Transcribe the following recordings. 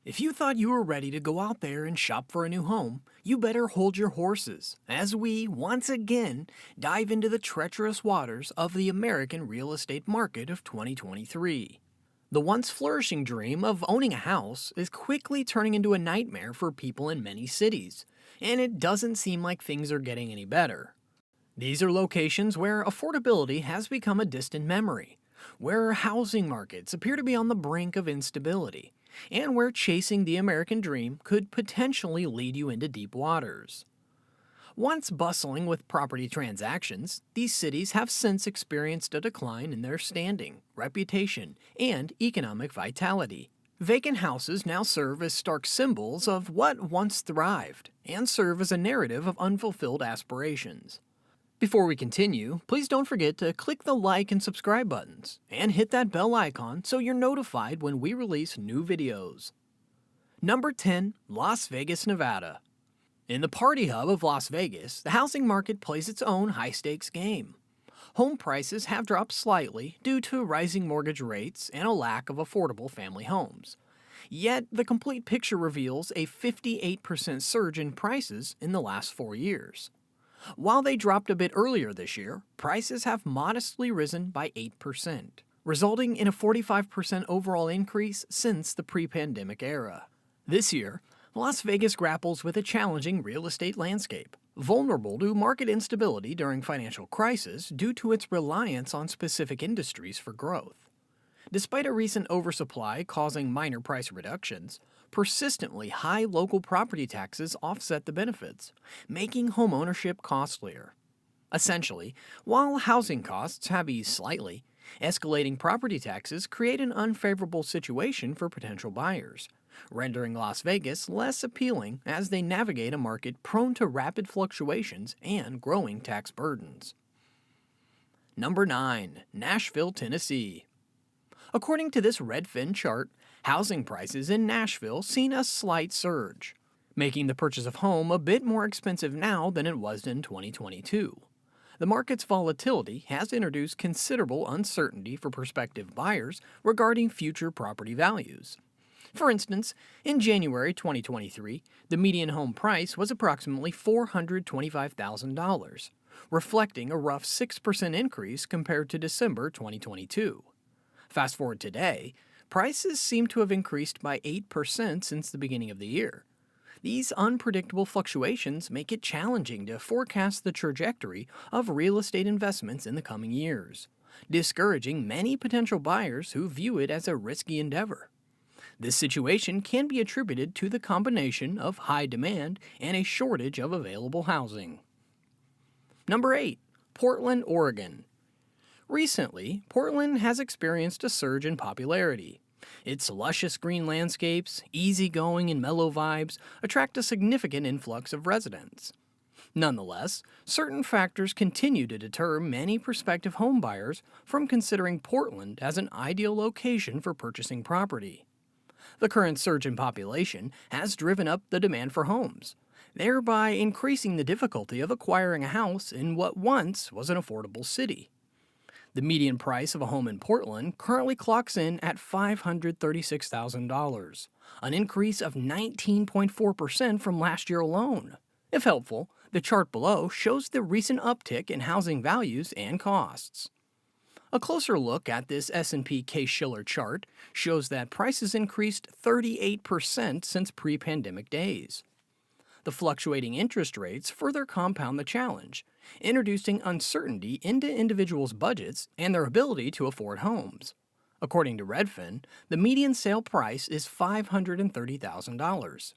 If you thought you were ready to go out there and shop for a new home, you better hold your horses as we, once again, dive into the treacherous waters of the American real estate market of 2023. The once flourishing dream of owning a house is quickly turning into a nightmare for people in many cities, and it doesn't seem like things are getting any better. These are locations where affordability has become a distant memory, where housing markets appear to be on the brink of instability, and where chasing the American dream could potentially lead you into deep waters. Once bustling with property transactions, these cities have since experienced a decline in their standing, reputation, and economic vitality. Vacant houses now serve as stark symbols of what once thrived, and serve as a narrative of unfulfilled aspirations. Before we continue, please don't forget to click the like and subscribe buttons, and hit that bell icon so you're notified when we release new videos. Number 10. Las Vegas, Nevada. In the party hub of Las Vegas, the housing market plays its own high-stakes game. Home prices have dropped slightly due to rising mortgage rates and a lack of affordable family homes. Yet, the complete picture reveals a 58% surge in prices in the last 4 years. While they dropped a bit earlier this year, prices have modestly risen by 8%, resulting in a 45% overall increase since the pre-pandemic era. This year, Las Vegas grapples with a challenging real estate landscape, vulnerable to market instability during financial crisis due to its reliance on specific industries for growth. Despite a recent oversupply causing minor price reductions, persistently high local property taxes offset the benefits, making homeownership costlier. Essentially, while housing costs have eased slightly, escalating property taxes create an unfavorable situation for potential buyers, rendering Las Vegas less appealing as they navigate a market prone to rapid fluctuations and growing tax burdens. Number 9. Nashville, Tennessee. According to this Redfin chart, housing prices in Nashville seen a slight surge, making the purchase of home a bit more expensive now than it was in 2022. The market's volatility has introduced considerable uncertainty for prospective buyers regarding future property values. For instance, in January 2023, the median home price was approximately $425,000, reflecting a rough 6% increase compared to December 2022. Fast forward today, prices seem to have increased by 8% since the beginning of the year. These unpredictable fluctuations make it challenging to forecast the trajectory of real estate investments in the coming years, discouraging many potential buyers who view it as a risky endeavor. This situation can be attributed to the combination of high demand and a shortage of available housing. Number 8. Portland, Oregon. Recently, Portland has experienced a surge in popularity. Its luscious green landscapes, easygoing and mellow vibes attract a significant influx of residents. Nonetheless, certain factors continue to deter many prospective homebuyers from considering Portland as an ideal location for purchasing property. The current surge in population has driven up the demand for homes, thereby increasing the difficulty of acquiring a house in what once was an affordable city. The median price of a home in Portland currently clocks in at $536,000, an increase of 19.4% from last year alone. If helpful, the chart below shows the recent uptick in housing values and costs. A closer look at this S&P Case-Shiller chart shows that prices increased 38% since pre-pandemic days. The fluctuating interest rates further compound the challenge, introducing uncertainty into individuals' budgets and their ability to afford homes. According to Redfin, the median sale price is $530,000.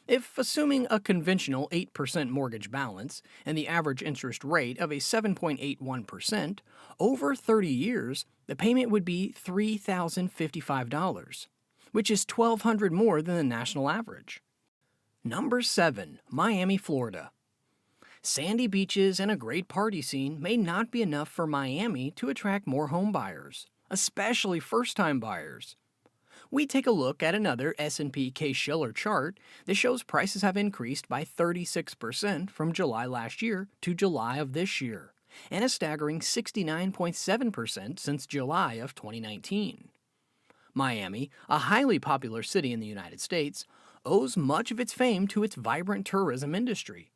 If assuming a conventional 8% mortgage balance and the average interest rate of a 7.81%, over 30 years, the payment would be $3,055, which is $1,200 more than the national average. Number 7. Miami, Florida. Sandy beaches and a great party scene may not be enough for Miami to attract more home buyers, especially first-time buyers. We take a look at another S&P Case-Shiller chart that shows prices have increased by 36% from July last year to July of this year, and a staggering 69.7% since July of 2019. Miami, a highly popular city in the United States, owes much of its fame to its vibrant tourism industry.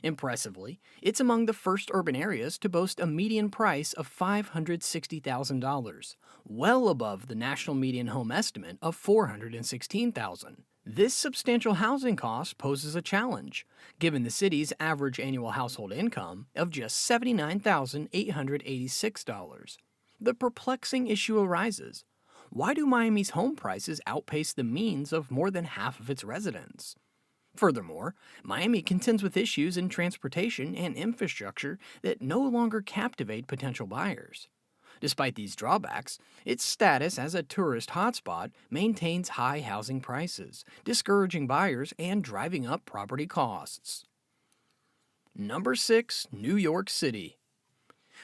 Impressively, it's among the first urban areas to boast a median price of $560,000, well above the national median home estimate of $416,000. This substantial housing cost poses a challenge, given the city's average annual household income of just $79,886. The perplexing issue arises: why do Miami's home prices outpace the means of more than half of its residents? Furthermore, Miami contends with issues in transportation and infrastructure that no longer captivate potential buyers. Despite these drawbacks, its status as a tourist hotspot maintains high housing prices, discouraging buyers and driving up property costs. Number 6. New York City.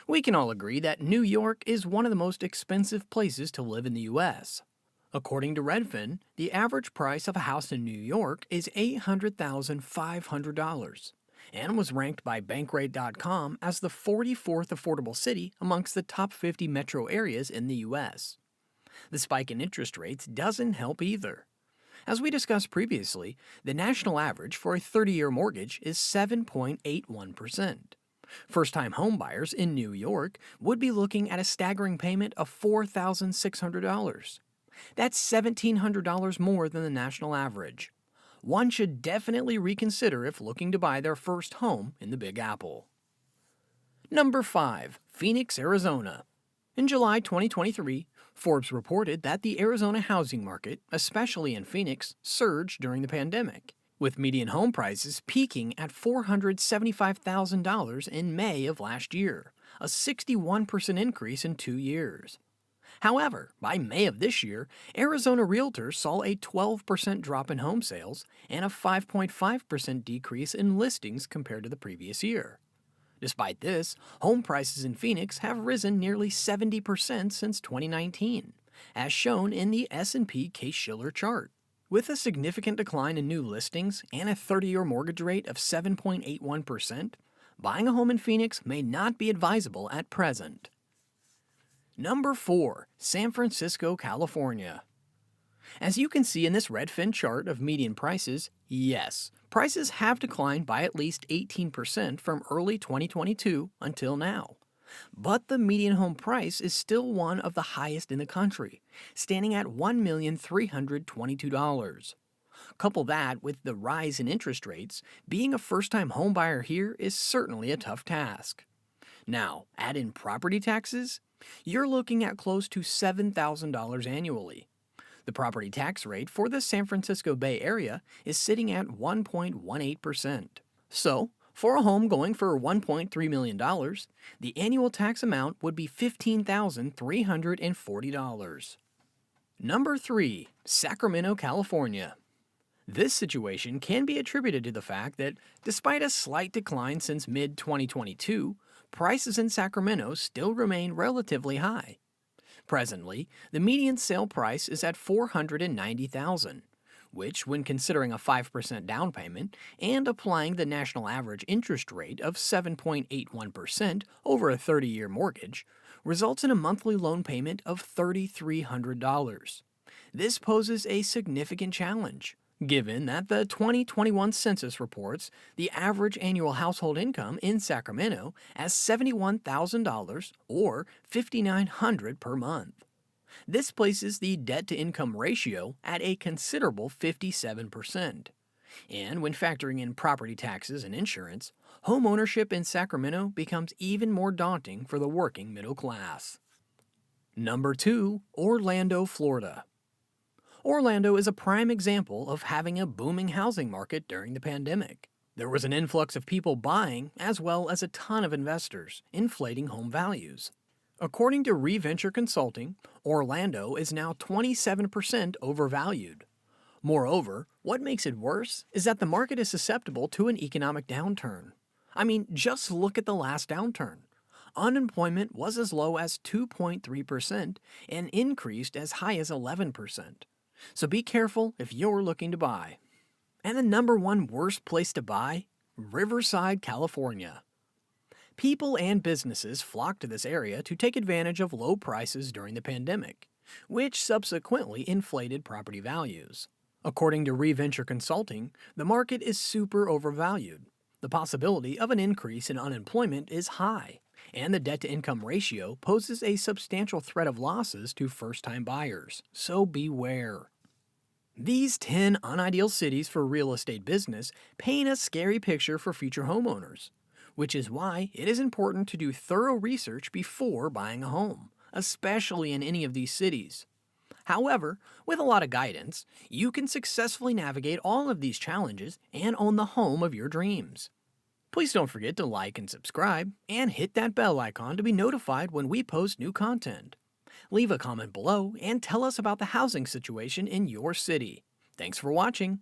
We can all agree that New York is one of the most expensive places to live in the U.S. According to Redfin, the average price of a house in New York is $800,500 and was ranked by Bankrate.com as the 44th affordable city amongst the top 50 metro areas in the U.S. The spike in interest rates doesn't help either. As we discussed previously, the national average for a 30-year mortgage is 7.81%. First-time homebuyers in New York would be looking at a staggering payment of $4,600. That's $1,700 more than the national average. One should definitely reconsider if looking to buy their first home in the Big Apple. Number 5. Phoenix, Arizona. In July 2023, Forbes reported that the Arizona housing market, especially in Phoenix, surged during the pandemic, with median home prices peaking at $475,000 in May of last year, a 61% increase in 2 years. However, by May of this year, Arizona realtors saw a 12% drop in home sales and a 5.5% decrease in listings compared to the previous year. Despite this, home prices in Phoenix have risen nearly 70% since 2019, as shown in the S&P Case-Shiller chart. With a significant decline in new listings and a 30-year mortgage rate of 7.81%, buying a home in Phoenix may not be advisable at present. Number 4. San Francisco, California. As you can see in this Redfin chart of median prices, yes, prices have declined by at least 18% from early 2022 until now. But the median home price is still one of the highest in the country, standing at $1,322,000. Couple that with the rise in interest rates, being a first-time homebuyer here is certainly a tough task. Now, add in property taxes, you're looking at close to $7,000 annually. The property tax rate for the San Francisco Bay Area is sitting at 1.18%. So, for a home going for $1.3 million, the annual tax amount would be $15,340. Number 3. Sacramento, California. This situation can be attributed to the fact that, despite a slight decline since mid-2022, prices in Sacramento still remain relatively high. Presently, the median sale price is at $490,000, which, when considering a 5% down payment and applying the national average interest rate of 7.81% over a 30-year mortgage, results in a monthly loan payment of $3,300. This poses a significant challenge, given that the 2021 census reports the average annual household income in Sacramento as $71,000 or $5,900 per month. This places the debt-to-income ratio at a considerable 57%. And when factoring in property taxes and insurance, home ownership in Sacramento becomes even more daunting for the working middle class. Number 2. Orlando, Florida. Orlando is a prime example of having a booming housing market during the pandemic. There was an influx of people buying as well as a ton of investors, inflating home values. According to ReVenture Consulting, Orlando is now 27% overvalued. Moreover, what makes it worse is that the market is susceptible to an economic downturn. I mean, just look at the last downturn. Unemployment was as low as 2.3% and increased as high as 11%. So be careful if you're looking to buy. And the number one worst place to buy? Riverside, California. People and businesses flocked to this area to take advantage of low prices during the pandemic, which subsequently inflated property values. According to Reventure Consulting, the market is super overvalued. The possibility of an increase in unemployment is high, and the debt to income ratio poses a substantial threat of losses to first time buyers. So beware. These 10 unideal cities for real estate business paint a scary picture for future homeowners, which is why it is important to do thorough research before buying a home, especially in any of these cities. However, with a lot of guidance, you can successfully navigate all of these challenges and own the home of your dreams. Please don't forget to like and subscribe, and hit that bell icon to be notified when we post new content. Leave a comment below and tell us about the housing situation in your city. Thanks for watching.